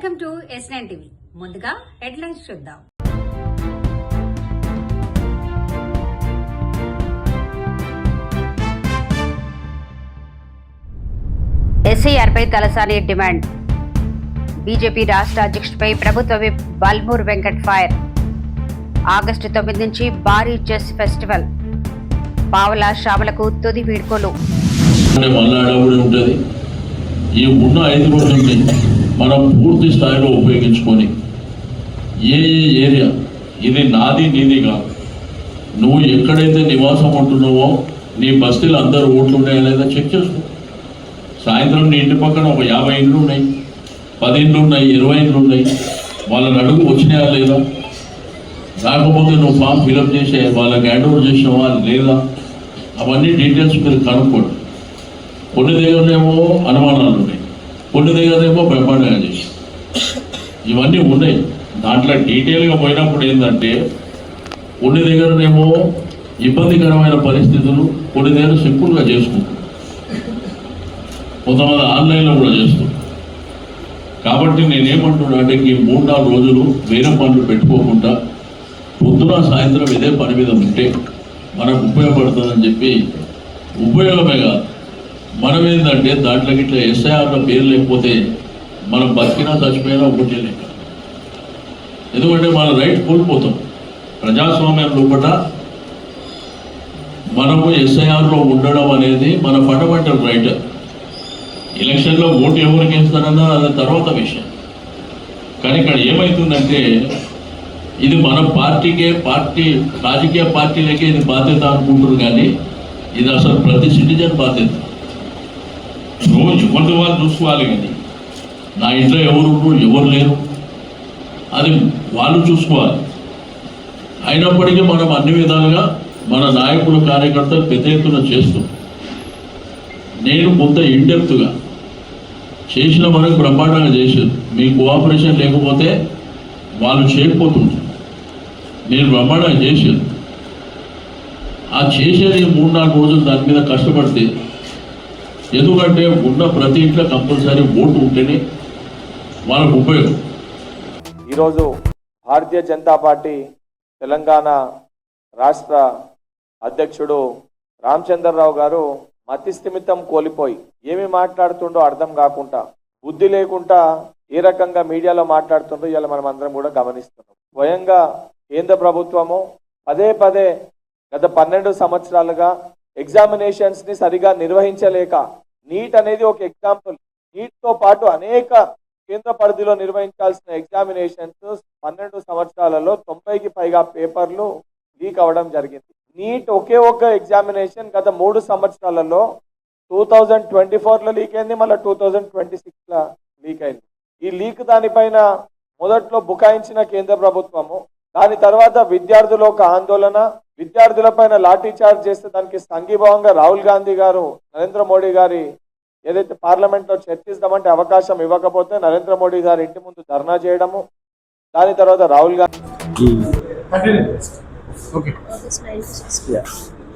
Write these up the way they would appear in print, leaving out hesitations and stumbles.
Welcome to S9 TV. ముందుగా headlines చూద్దాం. ఎస్ఐఆర్పై Talasani demand. BJP రాష్ట్ర అధ్యక్షుడిపై ప్రభుత్వ whip Balmoor Venkat fire. August 9 నుంచి భారీ చెస్ ఫెస్టివల్. పావలా శ్రావణకు తుది వీడ్కోలు. ఈ ఉన్న 5 రోజుల్ని మనం పూర్తి స్థాయిలో ఉపయోగించుకొని ఏ ఏరియా ఇది నాది నీది కాదు, నువ్వు ఎక్కడైతే నివాసం ఉంటున్నావో నీ బస్తీలు అందరూ ఓట్లు ఉన్నాయా లేదా చెక్ చేసుకో. సాయంత్రం నీ ఇంటి పక్కన ఒక 50 ఇండ్లు ఉన్నాయి, 10 ఇండ్లు ఉన్నాయి, 20 ఇండ్లు ఉన్నాయి, వాళ్ళని అడుగు వచ్చినాయా లేదా, రాకపోతే నువ్వు ఫామ్ ఫిలప్ చేసే వాళ్ళకి హ్యాండ్ ఓవర్ చేసినావా లేదా, అవన్నీ డీటెయిల్స్ మీరు కనుక్కోండి. కొన్ని దగ్గరనేమో అనుమానాలు ఉన్నాయి, కొన్ని దగ్గరేమో బ్రహ్మాండంగా చేసి ఇవన్నీ ఉన్నాయి. దాంట్లో డీటెయిల్గా పోయినప్పుడు ఏంటంటే కొన్ని దగ్గరనేమో ఇబ్బందికరమైన పరిస్థితులు, కొన్ని దగ్గర సింపుల్గా చేసుకుంటారు, కొంతమంది ఆన్లైన్లో కూడా చేస్తారు. కాబట్టి నేనేమంటున్నా అంటే ఈ 3-4 రోజులు వేరే పనులు పెట్టుకోకుండా పొద్దున సాయంత్రం ఇదే పని మీద ఉంటే మనకు ఉపయోగపడుతుందని చెప్పి, ఉపయోగమే కాదు మనం ఏంటంటే దాంట్లోకి ఇట్లా ఎస్ఐఆర్లో పేరు లేకపోతే మనం బతికినా చచ్చిపోయినా ఒకటి లేక, ఎందుకంటే మన రైట్ కోల్పోతాం. ప్రజాస్వామ్యం లోపల మనము ఎస్ఐఆర్లో ఉండడం అనేది మన ఫండమెంటల్ రైట్. ఎలక్షన్లో ఓటు ఎవరికి వేస్తారన్నా అది తర్వాత విషయం. కానీ ఇక్కడ ఏమవుతుందంటే ఇది మన రాజకీయ పార్టీలకే ఇది బాధ్యత అనుకుంటారు, కానీ ఇది అసలు ప్రతి సిటిజన్ బాధ్యత. రోజు ఎవరి వాళ్ళు చూసుకోవాలి, కానీ నా ఇంట్లో ఎవరు లేరు అది వాళ్ళు చూసుకోవాలి. అయినప్పటికీ మనం అన్ని విధాలుగా మన నాయకులు కార్యకర్తలు పెద్ద ఎత్తున చేస్తూ నేను కొంత ఇండెప్త్గా చేసిన మనకు బ్రహ్మాండంగా చేశారు. మీ కోఆపరేషన్ లేకపోతే వాళ్ళు చేయకపోతుంటారు. నేను బ్రహ్మాండంగా చేశాను. ఆ చేసేది 3-4 రోజులు దాని మీద కష్టపడితే, ఎందుకంటే ఉన్న ప్రతి ఇంట్లో కంపల్సరీ ఓటు ఉంటేనే వాళ్ళకు ఉపయోగం. ఈరోజు భారతీయ జనతా పార్టీ తెలంగాణ రాష్ట్ర అధ్యక్షుడు రామచంద్రరావు గారు మతిస్థిమితం కోల్పోయి ఏమి మాట్లాడుతుండో అర్థం కాకుండా, బుద్ధి లేకుండా ఏ రకంగా మీడియాలో మాట్లాడుతుండో ఇలా మనం అందరం కూడా గమనిస్తున్నాం. స్వయంగా కేంద్ర ప్రభుత్వము పదే గత 12 సంవత్సరాలుగా ఎగ్జామినేషన్స్ ని సరిగా నిర్వహించలేక, నీట్ అనేది ఒక ఎగ్జాంపుల్, నీట్తో పాటు అనేక కేంద్ర పరిధిలో నిర్వహించాల్సిన ఎగ్జామినేషన్స్ 12 సంవత్సరాలలో 90కి పైగా పేపర్లు లీక్ అవ్వడం జరిగింది. నీట్ ఒకే ఒక ఎగ్జామినేషన్ గత 3 సంవత్సరాలలో 2024లో లీక్ అయింది, మళ్ళీ 2026లో లీక్ అయింది. ఈ లీక్ దానిపైన మొదట్లో బుకాయించిన కేంద్ర ప్రభుత్వము, దాని తర్వాత విద్యార్థుల ఒక ఆందోళన, విద్యార్థులపైన లాఠీ చార్జ్ చేస్తే దానికి సంఘీభావంగా రాహుల్ గాంధీ గారు నరేంద్ర మోడీ గారి ఏదైతే పార్లమెంట్లో చర్చిస్తామంటే అవకాశం ఇవ్వకపోతే నరేంద్ర మోడీ గారి ఇంటి ముందు ధర్నా చేయడము, దాని తర్వాత రాహుల్ గాంధీ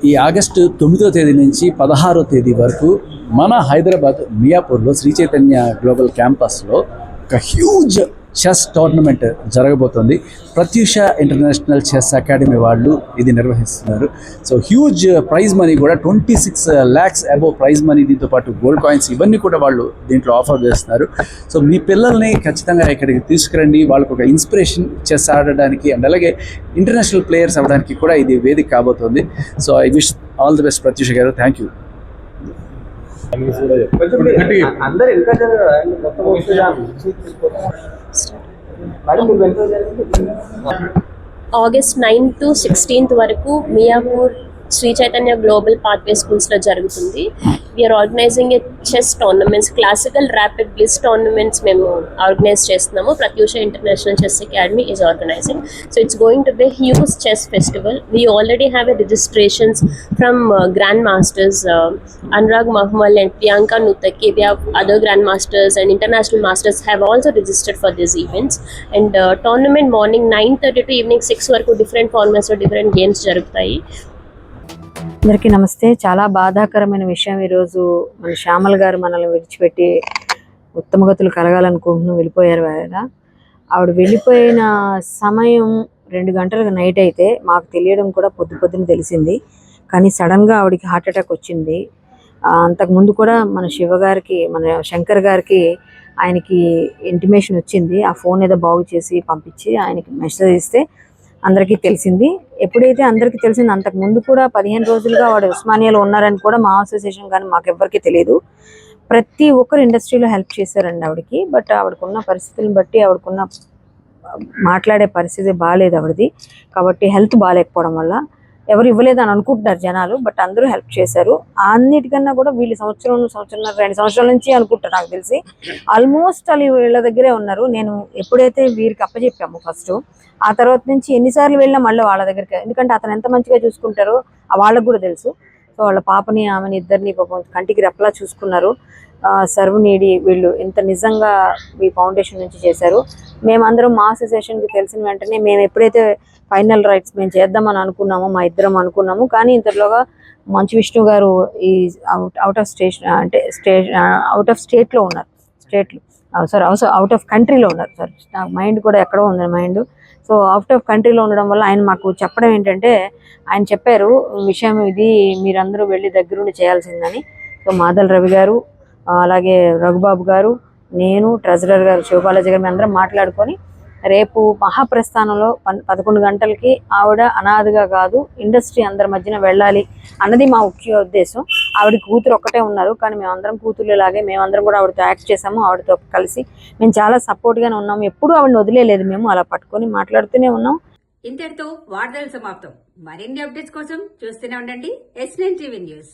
ఈ ఆగస్టు 9వ తేదీ నుంచి 16వ తేదీ వరకు మన హైదరాబాద్ మియాపూర్లో శ్రీ చైతన్య గ్లోబల్ క్యాంపస్లో ఒక హ్యూజ్ చెస్ టోర్నమెంట్ జరగబోతోంది. ప్రత్యూష ఇంటర్నేషనల్ చెస్ అకాడమీ వాళ్ళు ఇది నిర్వహిస్తున్నారు. సో హ్యూజ్ ప్రైజ్ మనీ కూడా 26 lakhs అబోవ్ ప్రైజ్ మనీ, దీంతో పాటు గోల్డ్ కాయిన్స్ ఇవన్నీ కూడా వాళ్ళు దీంట్లో ఆఫర్ చేస్తున్నారు. సో మీ పిల్లల్ని ఖచ్చితంగా ఇక్కడికి తీసుకురండి, వాళ్ళకు ఒక ఇన్స్పిరేషన్ చెస్ ఆడడానికి అండ్ అలాగే ఇంటర్నేషనల్ ప్లేయర్స్ అవ్వడానికి కూడా ఇది వేదిక కాబోతోంది. So I wish all the best Pratyusha garu. Thank you. August 9 to 16 వరకు మియాపూర్ శ్రీ చైతన్య గ్లోబల్ పాత్వే స్కూల్స్లో జరుగుతుంది. We're organizing a chess tournaments, classical rapid blitz tournaments మేము ఆర్గనైజ్ చేస్తున్నాము. Pratyusha international chess academy is organizing. So it's going to be huge chess festival. We already have a registrations from grand masters Anurag Mahmal and Priyanka Nutaki. We have other grand masters and international masters have also registered for these events. And tournament morning 9:30 to evening 6 వరకు different formats or different games జరుగుతాయి. అందరికీ నమస్తే. చాలా బాధాకరమైన విషయం ఈరోజు మన శ్యామల్ గారు మనల్ని విడిచిపెట్టి ఉత్తమగతులు కలగాలనుకుంటున్నాం, వెళ్ళిపోయారు ఆయన. ఆవిడ వెళ్ళిపోయిన సమయం 2 గంటలకు నైట్ అయితే మాకు తెలియడం కూడా పొద్దున తెలిసింది. కానీ సడన్గా ఆవిడకి హార్ట్ అటాక్ వచ్చింది. అంతకుముందు కూడా మన శివ గారికి, మన శంకర్ గారికి ఆయనకి ఇంటిమేషన్ వచ్చింది. ఆ ఫోన్ ఏదో బాగు చేసి పంపించి ఆయనకి మెసేజ్ ఇస్తే అందరికీ తెలిసింది. ఎప్పుడైతే అందరికీ తెలిసింది, అంతకుముందు కూడా 15 రోజులుగా వాడు ఉస్మానియాలో ఉన్నారని కూడా మా అసోసియేషన్ కానీ మాకెవ్వరికీ తెలియదు. ప్రతి ఒక్కరు ఇండస్ట్రీలో హెల్ప్ చేశారండి ఆవిడకి. బట్ ఆవిడకున్న పరిస్థితులను బట్టి, ఆవిడకున్న మాట్లాడే పరిస్థితి బాగాలేదు ఆవిడది. కాబట్టి హెల్త్ బాగాలేకపోవడం వల్ల ఎవరు ఇవ్వలేదని అనుకుంటున్నారు జనాలు. బట్ అందరూ హెల్ప్ చేశారు. అన్నిటికన్నా కూడా వీళ్ళు సంవత్సరంన్నర 2 సంవత్సరాల నుంచి అనుకుంటారు నాకు తెలిసి. ఆల్మోస్ట్ వాళ్ళు వీళ్ళ దగ్గరే ఉన్నారు. నేను ఎప్పుడైతే వీరికి అప్పచెప్పాము ఫస్ట్, ఆ తర్వాత నుంచి ఎన్నిసార్లు వెళ్ళినా మళ్ళీ వాళ్ళ దగ్గరికి. ఎందుకంటే అతను ఎంత మంచిగా చూసుకుంటారో వాళ్ళకు కూడా తెలుసు. సో వాళ్ళ పాపని, ఆమెని ఇద్దరిని పాపం కంటికి రెప్పలా చూసుకున్నారు. సర్వనీడి వీళ్ళు ఇంత నిజంగా ఈ ఫౌండేషన్ నుంచి చేశారు. మేమందరం మా అసోసియేషన్కి తెలిసిన వెంటనే మేము ఎప్పుడైతే ఫైనల్ రైట్స్ మేము చేద్దామని అనుకున్నామో, మా ఇద్దరం అనుకున్నాము. కానీ ఇంతలోగా మంచు విష్ణు గారు ఈ అవుట్ ఆఫ్ స్టేట్లో ఉన్నారు. అవుట్ ఆఫ్ కంట్రీలో ఉన్నారు. సార్ నాకు మైండ్ కూడా ఎక్కడో ఉంది మైండ్. సో అవుట్ ఆఫ్ కంట్రీలో ఉండడం వల్ల ఆయన మాకు చెప్పడం ఏంటంటే, ఆయన చెప్పారు విషయం ఇది, మీరందరూ వెళ్ళి దగ్గరుండి చేయాల్సిందని. సో మాదల్ రవి గారు, అలాగే రఘుబాబు గారు, నేను, ట్రెజరర్ గారు శివబాలాజీ గారు, మేము అందరం మాట్లాడుకొని రేపు మహాప్రస్థానంలో 11 గంటలకి ఆవిడ అనాథగా కాదు, ఇండస్ట్రీ అందరి మధ్యన వెళ్ళాలి అన్నది మా ముఖ్య ఉద్దేశం. ఆవిడ కూతురు ఒక్కటే ఉన్నారు, కానీ మేమందరం కూతురులాగే మేమందరం కూడా ఆవిడతో యాక్ట్ చేసాము. ఆవిడతో కలిసి మేము చాలా సపోర్ట్గానే ఉన్నాము. ఎప్పుడూ ఆవిడని వదిలేదు. మేము అలా పట్టుకొని మాట్లాడుతూనే ఉన్నాం. ఇంతటితో వార్తలు సమాప్తం. మరిన్ని అప్డేట్స్ కోసం చూస్తూనే ఉండండి S9 TV న్యూస్.